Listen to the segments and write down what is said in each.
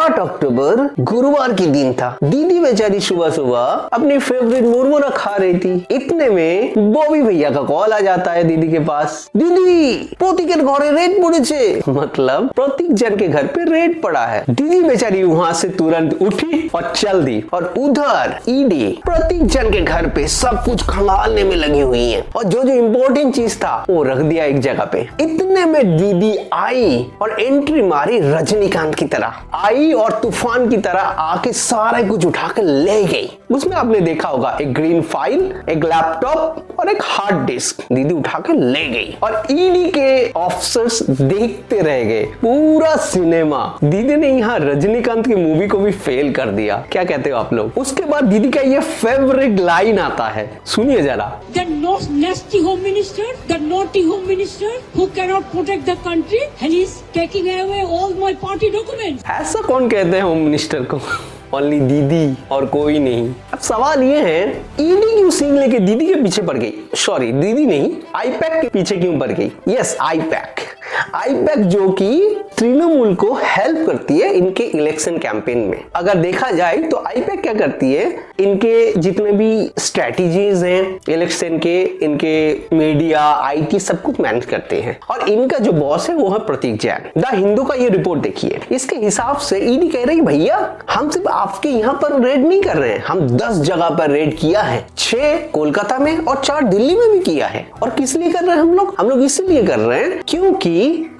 8 अक्टूबर गुरुवार के दिन था। दीदी बेचारी सुबह सुबह अपनी फेवरेट मुरमुरा खा रही थी। इतने में बॉबी भैया का कॉल आ जाता है दीदी के पास। दीदी पोतिकेर घरे रेड पड़े छे, मतलब प्रतीक जन के घर पे रेड पड़ा है। दीदी बेचारी वहाँ से तुरंत उठी और चल दी और उधर ईडी प्रतीक जन के घर पे सब कुछ खंगालने में लगी हुई है और जो जो इम्पोर्टेंट चीज था वो रख दिया एक जगह पे। इतने में दीदी आई और एंट्री मारी रजनीकांत की तरह, आई और तूफान की तरह आके सारे कुछ उठा के ले गई। उसमें आपने देखा होगा एक ग्रीन फाइल, एक लैपटॉप और एक हार्ड डिस्क दीदी उठा के ले गई और ईडी के ऑफिसर्स देखते रह गए पूरा सिनेमा। दीदी ने यहाँ रजनीकांत की मूवी को भी फेल कर दिया। क्या कहते हो आप लोग? उसके बाद दीदी का ये फेवरेट लाइन आता है, सुनिए जरा। The nasty home minister, the naughty home minister who cannot protect the country and is taking away all my party documents. ऐसा कौन कहते हैं होम मिनिस्टर को? ओनली दीदी और कोई नहीं। अब सवाल ये है ईडी क्यों सीन लेके दीदी के पीछे पड़ गई? सॉरी दीदी नहीं, आईपैक के पीछे क्यों पड़ गई? यस आईपैक जो कि तृणमूल को हेल्प करती है इनके इलेक्शन कैंपेन में। अगर देखा जाए तो आईपैक क्या करती है, इनके जितने भी स्ट्रेटजीज हैं इलेक्शन के, इनके मीडिया आईटी सब कुछ मैनेज करते हैं और इनका जो बॉस है वो है प्रतीक जैन। द हिंदू का ये रिपोर्ट देखिए, इसके हिसाब से ईडी कह रही भैया हम सिर्फ आपके यहाँ पर रेड नहीं कर रहे हैं, हम 10 जगह पर रेड किया है, 6 कोलकाता में और 4 दिल्ली में भी किया है। और किस लिए कर रहे हैं हम लोग इसलिए कर रहे हैं क्योंकि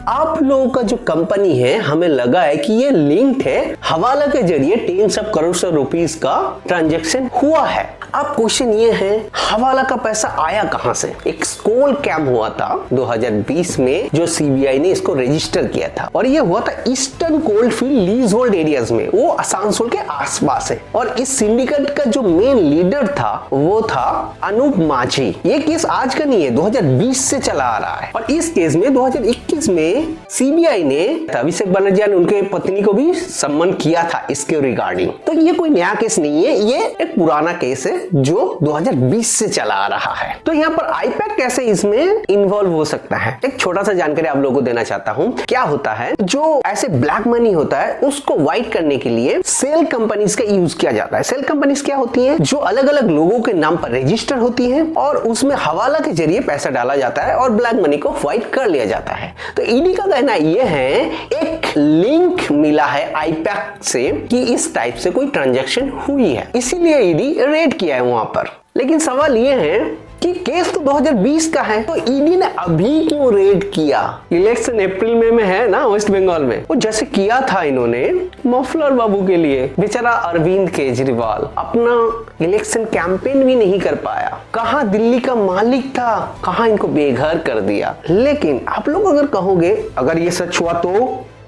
आप लोगों का जो कंपनी है हमें लगा है कि ये लिंक्ड है, हवाला के जरिए 10 करोड़ रुपीस का ट्रांजैक्शन हुआ है। अब क्वेश्चन ये है हवाला का पैसा आया कहां से? एक स्कॉल कैम हुआ था 2020 में जो सीबीआई ने इसको रजिस्टर किया था और ये हुआ था eastern coalfield lease hold areas में, वो आसानसोल के आसपास है। और इस सिंडिकेट का जो मेन लीडर था वो था अनूप माझी। ये केस आज का नहीं है, 2020 से चला आ रहा है और इस केस में 2021 में सीबीआई ने अभिषेक बनर्जी ने उनके पत्नी को भी सम्मन किया था इसके रिगार्डिंग। तो ये कोई नया केस नहीं है, ये एक पुराना केस है जो 2020 से चला आ रहा है। तो यहाँ पर आईपैक कैसे इसमें इन्वॉल्व हो सकता है, एक छोटा सा जानकारी आप लोगों को देना चाहता हूँ। क्या होता है जो ऐसे ब्लैक मनी होता है उसको व्हाइट करने के लिए सेल कंपनीज का यूज किया जाता है। सेल कंपनीज क्या होती है? जो अलग अलग लोगों के नाम पर रजिस्टर होती है और उसमें हवाला के जरिए पैसा डाला जाता है और ब्लैक मनी को व्हाइट कर लिया जाता है। तो ईडी का कहना ये है एक लिंक मिला है आईपैक से कि इस टाइप से कोई ट्रांजैक्शन हुई है, इसीलिए ईडी रेड किया है वहां पर। लेकिन सवाल ये है कि केस तो 2020 का है, तो ईडी ने अभी क्यों रेड किया? इलेक्शन अप्रैल में है ना वेस्ट बंगाल में, वो जैसे किया था इन्होंने मफलर बाबू के लिए। बेचारा अरविंद केजरीवाल अपना इलेक्शन कैंपेन भी नहीं कर पाया, कहां दिल्ली का मालिक था, कहां इनको बेघर कर दिया। लेकिन आप लोग अगर कहोगे अगर ये सच हुआ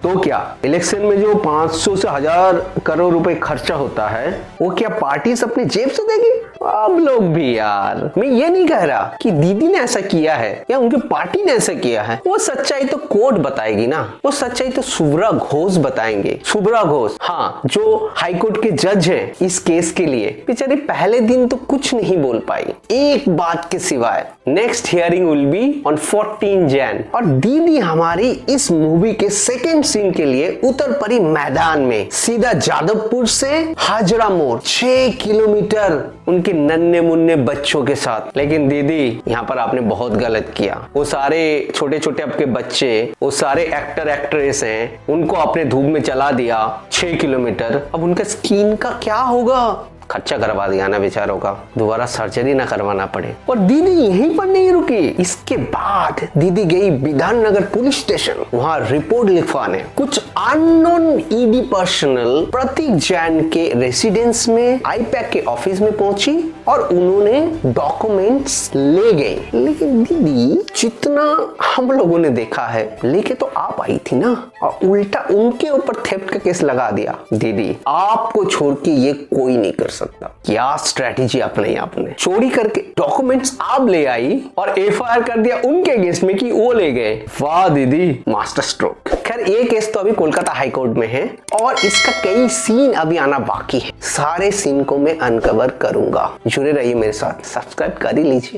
तो क्या इलेक्शन में जो 500 से 1000 करोड़ रुपए खर्चा होता है वो क्या पार्टी अपने जेब से देगी? आप लोग भी यार, मैं ये नहीं कह रहा कि दीदी ने ऐसा किया है या उनकी पार्टी ने ऐसा किया है, वो सच्चाई तो कोर्ट बताएगी ना, वो सच्चाई तो सुब्रा घोष बताएंगे। सुब्रा घोष, हाँ, जो हाईकोर्ट के जज है इस केस के लिए, बेचारी पहले दिन तो कुछ नहीं बोल पाई एक बात के सिवाय। Next hearing will be on 14 Jain और दीदी हमारी इस मूवी के सेकेंड सीन के लिए उतर पड़ी मैदान में, सीधा जादवपुर से हाजरा मोड़ 6 किलोमीटर उनके नन्हे मुन्ने बच्चों के साथ। लेकिन दीदी यहाँ पर आपने बहुत गलत किया। वो सारे छोटे छोटे आपके बच्चे, वो सारे एक्टर एक्ट्रेस हैं, उनको आपने धूप में चला दिया 6 किलोमीटर। अब उनका स्किन का क्या होगा? खर्चा करवा दिया ना बेचारों का, दोबारा सर्जरी ना करवाना पड़े। और दीदी यहीं पर नहीं रुकी, इसके बाद दीदी गई विधाननगर पुलिस स्टेशन, वहां रिपोर्ट लिखवाने। कुछ अननोन ईडी पर्सनल प्रतीक जैन के रेसिडेंस में आईपैक के ऑफिस में पहुंची और उन्होंने डॉक्यूमेंट्स ले गए। लेकिन दीदी जितना हम लोगों ने देखा है लेके तो आप आई थी ना, और उल्टा उनके ऊपर थेफ्ट का केस लगा दिया। दीदी आपको छोड़ के ये कोई नहीं कर सकता। क्या स्ट्रेटेजी अपनाई आपने? चोरी करके डॉक्यूमेंट्स आप ले आई और एफआईआर कर दिया उनके अगेंस्ट में कि वो ले गए। वाह दीदी, मास्टर स्ट्रोक। खैर ये केस तो अभी कोलकाता हाई कोर्ट में है और इसका कई सीन अभी आना बाकी है। सारे सीन को मैं अनकवर करूंगा। जुड़े रहिए मेरे साथ, सब्सक्राइब कर ही लीजिए।